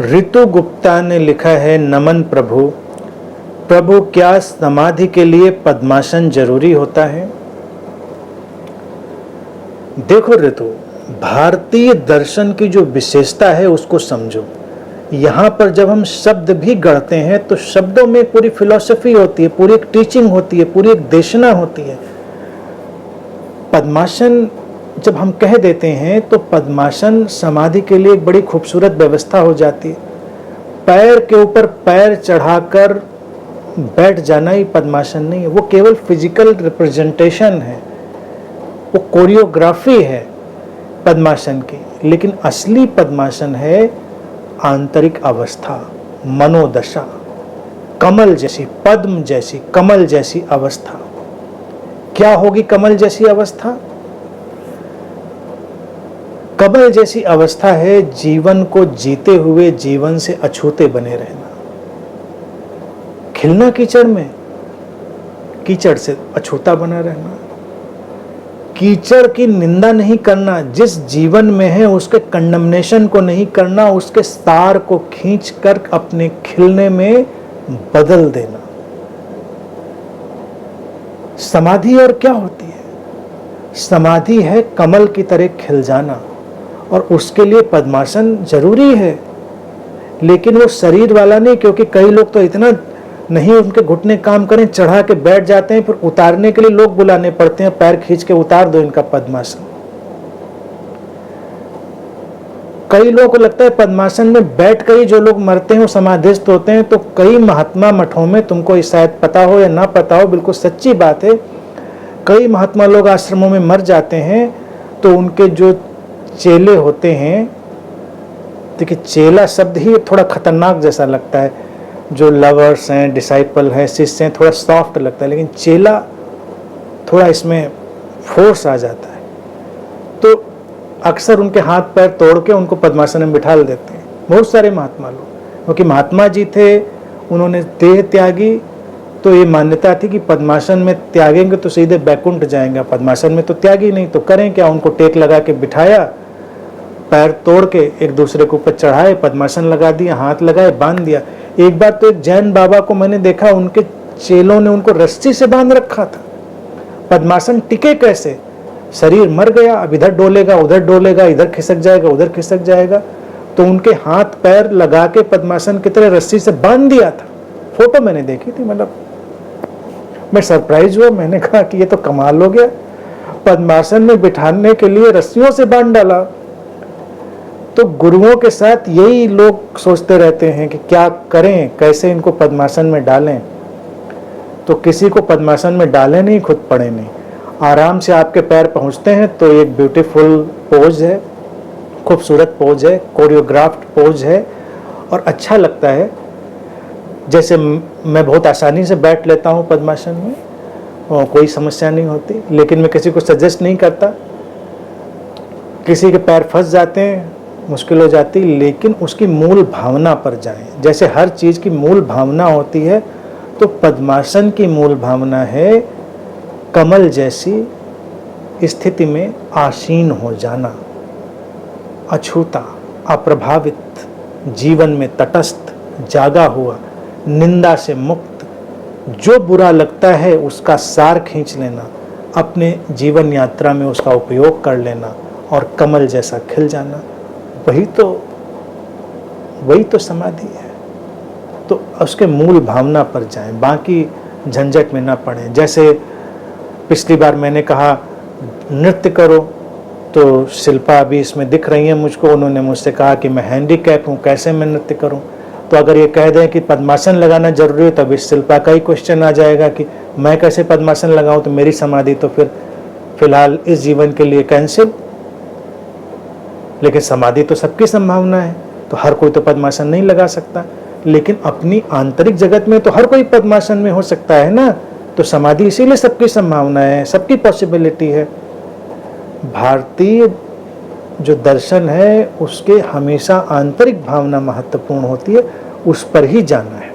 ऋतु गुप्ता ने लिखा है, नमन प्रभु। प्रभु, क्या समाधि के लिए पद्मासन जरूरी होता है? देखो ऋतु, भारतीय दर्शन की जो विशेषता है उसको समझो। यहाँ पर जब हम शब्द भी गढ़ते हैं तो शब्दों में पूरी फिलॉसफी होती है, पूरी एक टीचिंग होती है, पूरी एक देशना होती है। पद्मासन जब हम कह देते हैं तो पद्मासन समाधि के लिए एक बड़ी खूबसूरत व्यवस्था हो जाती है। पैर के ऊपर पैर चढ़ाकर बैठ जाना ही पद्मासन नहीं है, वो केवल फिजिकल रिप्रेजेंटेशन है, वो कोरियोग्राफी है पद्मासन की। लेकिन असली पद्मासन है आंतरिक अवस्था, मनोदशा, कमल जैसी, पद्म जैसी, कमल जैसी अवस्था। क्या होगी कमल जैसी अवस्था? कमल जैसी अवस्था है जीवन को जीते हुए जीवन से अछूते बने रहना। खिलना कीचड़ में, कीचड़ से अछूता बना रहना। कीचड़ की निंदा नहीं करना, जिस जीवन में है उसके कंडमनेशन को नहीं करना, उसके सार को खींचकर अपने खिलने में बदल देना। समाधि और क्या होती है? समाधि है कमल की तरह खिल जाना, और उसके लिए पद्मासन जरूरी है। लेकिन वो शरीर वाला नहीं, क्योंकि कई लोग तो इतना नहीं उनके घुटने काम करें, चढ़ा के बैठ जाते हैं, फिर उतारने के लिए लोग बुलाने पड़ते हैं, पैर खींच के उतार दो इनका पद्मासन। कई लोगों को लगता है पद्मासन में बैठ कर ही जो लोग मरते हैं वो समाधिस्थ होते हैं। तो कई महात्मा मठों में, तुमको शायद पता हो या ना पता हो, बिल्कुल सच्ची बात है, कई महात्मा लोग आश्रमों में मर जाते हैं तो उनके जो चेले होते हैं, देखिए चेला शब्द ही थोड़ा खतरनाक जैसा लगता है, जो लवर्स हैं, डिसाइपल हैं, शिष्य हैं, थोड़ा सॉफ्ट लगता है, लेकिन चेला थोड़ा इसमें फोर्स आ जाता है। तो अक्सर उनके हाथ पैर तोड़ के उनको पद्मासन में बिठा देते हैं बहुत सारे महात्मा लोग, क्योंकि महात्मा जी थे, उन्होंने देह त्यागी, तो ये मान्यता थी कि पद्मासन में त्यागेंगे तो सीधे बैकुंठ जाएंगे। पद्मासन में तो त्यागी नहीं, तो करें क्या? उनको टेक लगा के बिठाया, पैर तोड़ के एक दूसरे के ऊपर चढ़ाए, पद्मासन लगा दिया, हाथ लगाए, बांध दिया। एक बार तो एक जैन बाबा को मैंने देखा, उनके चेलों ने उनको रस्सी से बांध रखा था। पद्मासन टिके कैसे? शरीर मर गया, अब इधर डोलेगा, उधर डोलेगा, इधर खिसक जाएगा, उधर खिसक जाएगा, तो उनके हाथ पैर लगा के पद्मासन की तरह रस्सी से बांध दिया था। फोटो मैंने देखी थी, मतलब मैं सरप्राइज हुआ, मैंने कहा कि ये तो कमाल हो गया, पद्मासन में बिठाने के लिए रस्सियों से बांध डाला। तो गुरुओं के साथ यही लोग सोचते रहते हैं कि क्या करें, कैसे इनको पद्मासन में डालें। तो किसी को पद्मासन में डालें नहीं, खुद पड़े नहीं, आराम से आपके पैर पहुंचते हैं तो एक ब्यूटीफुल पोज है, खूबसूरत पोज है, कोरियोग्राफ्ड पोज है, और अच्छा लगता है। जैसे मैं बहुत आसानी से बैठ लेता हूँ पद्मासन में, और कोई समस्या नहीं होती, लेकिन मैं किसी को सजेस्ट नहीं करता। किसी के पैर फंस जाते हैं, मुश्किल हो जाती, लेकिन उसकी मूल भावना पर जाएं। जैसे हर चीज़ की मूल भावना होती है, तो पद्मासन की मूल भावना है कमल जैसी स्थिति में आसीन हो जाना, अछूता, अप्रभावित, जीवन में तटस्थ, जागा हुआ, निंदा से मुक्त, जो बुरा लगता है उसका सार खींच लेना, अपने जीवन यात्रा में उसका उपयोग कर लेना और कमल जैसा खिल जाना, वही तो समाधि है। तो उसके मूल भावना पर जाएं, बाकी झंझट में ना पड़ें। जैसे पिछली बार मैंने कहा नृत्य करो, तो शिल्पा अभी इसमें दिख रही है मुझको, उन्होंने मुझसे कहा कि मैं हैंडीकैप हूँ, कैसे मैं नृत्य करूँ। तो अगर ये कह दें कि पद्मासन लगाना जरूरी है, तब इस शिल्पा का ही क्वेश्चन आ जाएगा कि मैं कैसे पद्मासन लगाऊं, तो मेरी समाधि तो फिर फिलहाल इस जीवन के लिए कैंसिल। लेकिन समाधि तो सबकी संभावना है, तो हर कोई तो पद्मासन नहीं लगा सकता, लेकिन अपनी आंतरिक जगत में तो हर कोई पद्मासन में हो सकता है ना। तो समाधि इसीलिए सबकी संभावना है, सबकी पॉसिबिलिटी है। भारतीय जो दर्शन है उसके हमेशा आंतरिक भावना महत्वपूर्ण होती है, उस पर ही जाना है।